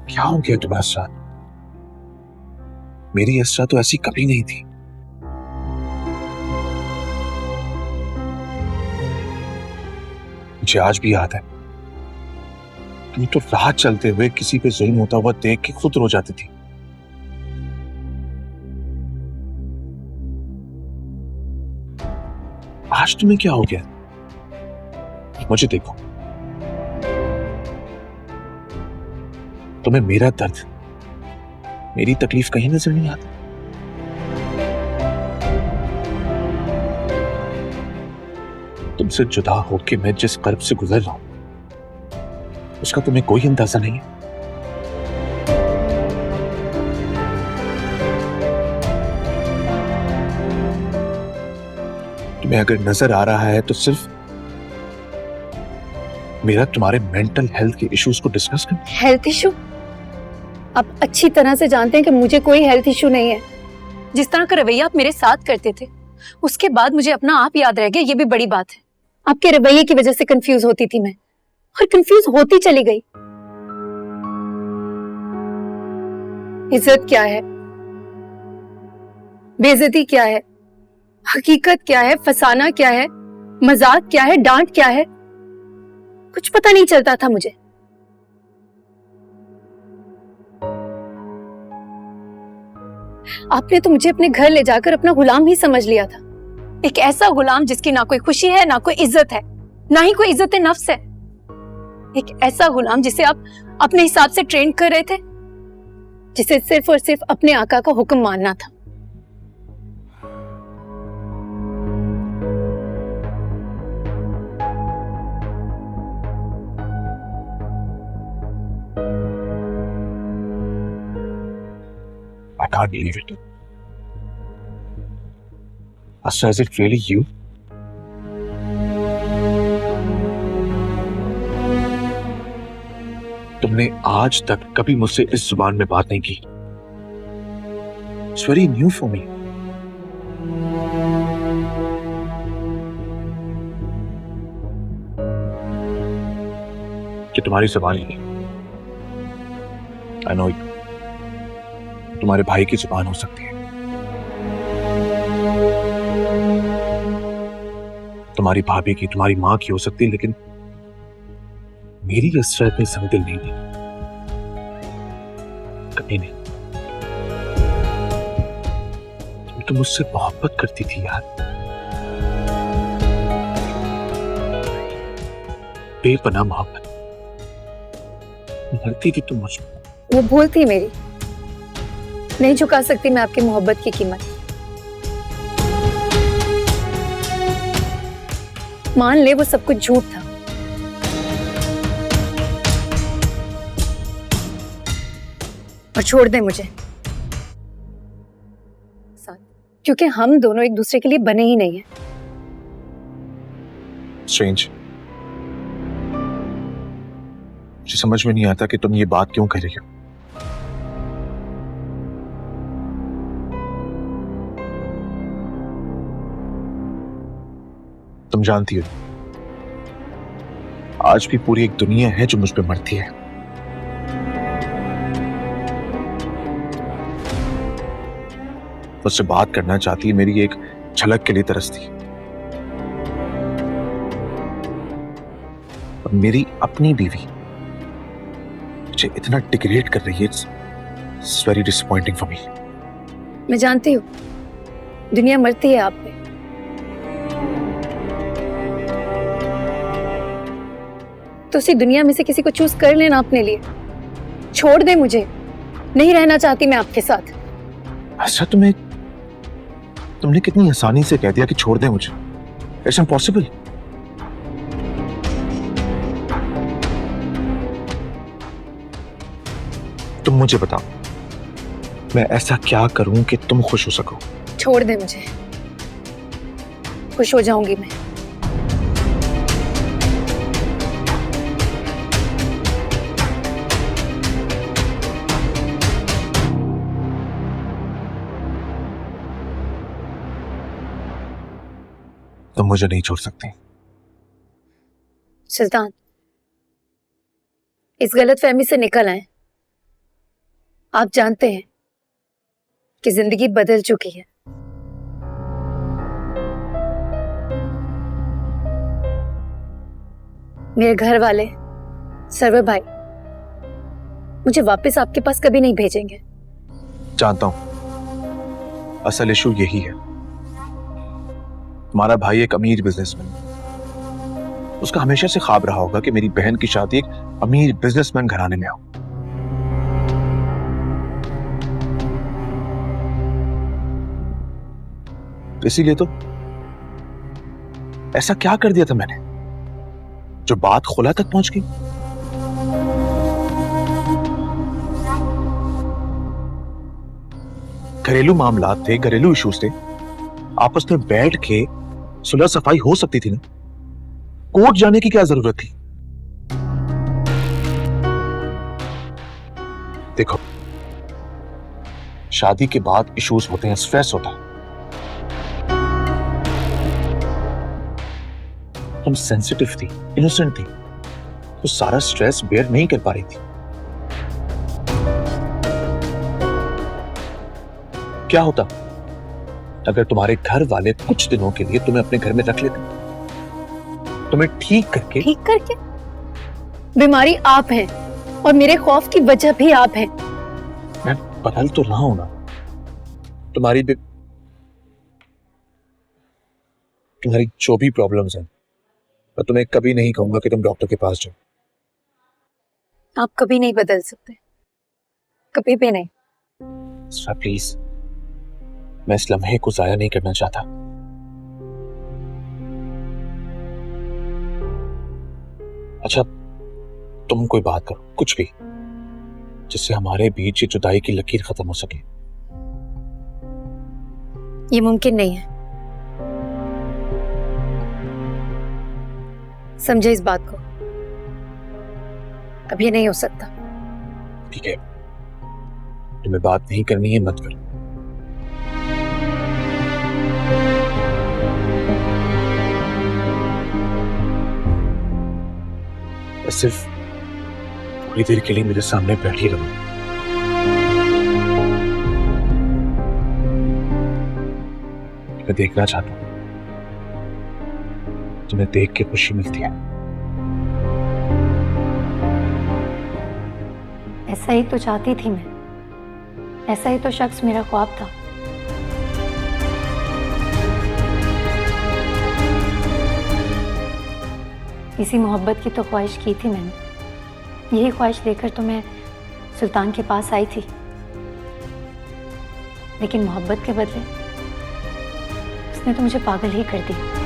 क्या हो गया तुम्हें असरा? मेरी असरा तो ऐसी कभी नहीं थी। मुझे आज भी याद है, तुम तो राह चलते हुए किसी पे जुल्म होता हुआ देख के खुद रो जाती थी। आज तुम्हें क्या हो गया? मुझे देखो, तुम्हें मेरा दर्द, मेरी तकलीफ कहीं नजर नहीं आती। तुमसे जुदा होके मैं जिस कर्ब से गुजर रहा हूं, उसका तुम्हें कोई अंदाजा नहीं है। तुम्हें अगर नजर आ रहा है तो सिर्फ मेरा तुम्हारे मेंटल हेल्थ के इश्यूज को डिस्कस करना। Health issue? आप अच्छी तरह से जानते हैं कि मुझे कोई हेल्थ इशू नहीं है। जिस तरह का रवैया आप मेरे साथ करते थे, उसके बाद मुझे अपना आप याद रह गया, ये भी बड़ी बात है। आपके रवैये की वजह से कंफ्यूज होती थी मैं, और कंफ्यूज होती चली गई। इज्जत क्या है, बेइज्जती क्या है, हकीकत क्या है, फसाना क्या है, मजाक क्या है, डांट क्या है, कुछ पता नहीं चलता था मुझे। आपने तो मुझे अपने घर ले जाकर अपना गुलाम ही समझ लिया था। एक ऐसा गुलाम जिसकी ना कोई खुशी है, ना कोई इज्जत है, ना ही कोई इज्जत नफ्स है। एक ऐसा गुलाम जिसे आप अपने हिसाब से ट्रेन कर रहे थे, जिसे सिर्फ और सिर्फ अपने आका का हुक्म मानना था। I can't believe it. Asra, is it really you? तुमने आज तक कभी मुझसे इस जुबान में बात नहीं की। It's very new for me. कि तुम्हारी जुबान ही नहीं। I know it. तुम्हारे भाई की जुबान हो सकती है, तुम्हारी भाभी की, तुम्हारी मां की हो सकती है, लेकिन मेरी असरा इतनी संगदिल नहीं थी, कभी नहीं। तुम तो मुझसे मोहब्बत करती थी यार, बेपनाह मोहब्बत। मरती थी तुम मुझ पर। वो भूल थी मेरी, नहीं चुका सकती मैं आपकी मोहब्बत की कीमत। मान ले वो सब कुछ झूठ था, और छोड़ दे मुझे साथ, क्योंकि हम दोनों एक दूसरे के लिए बने ही नहीं हैं। Strange. मुझे समझ में नहीं आता कि तुम ये बात क्यों कर रही हो। तुम जानती हो, आज भी पूरी एक दुनिया है जो मुझ पे मरती है। मुझसे बात करना चाहती है, मेरी एक झलक के लिए तरसती है। और मेरी अपनी बीवी मुझे इतना डिग्रेड कर रही है। It's very disappointing for me. मैं जानती हूँ दुनिया मरती है आप पे, तो उसी दुनिया में से किसी को चूज कर लेना अपने लिए। छोड़ दे मुझे, नहीं रहना चाहती मैं आपके साथ। अच्छा, तुमने कितनी आसानी से कह दिया कि छोड़ दे मुझे। It's impossible. तुम मुझे बताओ, मैं ऐसा क्या करूं कि तुम खुश हो सको? छोड़ दे मुझे, खुश हो जाऊंगी मैं। तुम मुझे नहीं छोड़ सकती। सुल्तान, इस गलतफहमी से निकल आए। आप जानते हैं कि जिंदगी बदल चुकी है। मेरे घर वाले, सर्वर भाई मुझे वापस आपके पास कभी नहीं भेजेंगे। जानता हूं, असल इशू यही है। तुम्हारा भाई एक अमीर बिजनेसमैन, उसका हमेशा से ख्वाब रहा होगा कि मेरी बहन की शादी एक अमीर बिजनेसमैन घराने में हो। इसीलिए तो ऐसा क्या कर दिया था मैंने जो बात खुला तक पहुंच गई। घरेलू मामलात थे, घरेलू इश्यूज थे, आपस में बैठ के सुलह सफाई हो सकती थी ना। कोर्ट जाने की क्या जरूरत थी? देखो, शादी के बाद इश्यूज होते हैं, स्ट्रेस होता है। तुम सेंसिटिव थी, इनोसेंट थी, तो सारा स्ट्रेस बेयर नहीं कर पा रही थी। क्या होता अगर तुम्हारे घर वाले कुछ दिनों के लिए तुम्हें अपने घर में रख लेते, तुम्हें ठीक करके? बीमारी आप हैं और मेरे खौफ की वजह भी आप हैं। मैं बदल तो रहा हूं ना। तुम्हारी जो भी प्रॉब्लम्स हैं, मैं तुम्हें कभी नहीं कहूंगा कि तुम डॉक्टर के पास जाओ। आप कभी नहीं बदल सकते, कभी भी नहीं। प्लीज, मैं इस लम्हे को जाया नहीं करना चाहता। अच्छा, तुम कोई बात करो, कुछ भी, जिससे हमारे बीच ये जुदाई की लकीर खत्म हो सके। ये मुमकिन नहीं है, समझे इस बात को। अब ये नहीं हो सकता। ठीक है, तुम्हें बात नहीं करनी है, मत करो। सिर्फ थोड़ी देर के लिए मेरे सामने बैठी रहो। मैं देखना चाहता हूं, तुम्हें देख के खुशी मिलती है। ऐसा ही तो चाहती थी मैं, ऐसा ही तो शख्स मेरा ख्वाब था। इसी मोहब्बत की तो ख्वाहिश की थी मैंने। यही ख्वाहिश लेकर तो मैं सुल्तान के पास आई थी, लेकिन मोहब्बत के बदले उसने तो मुझे पागल ही कर दिया।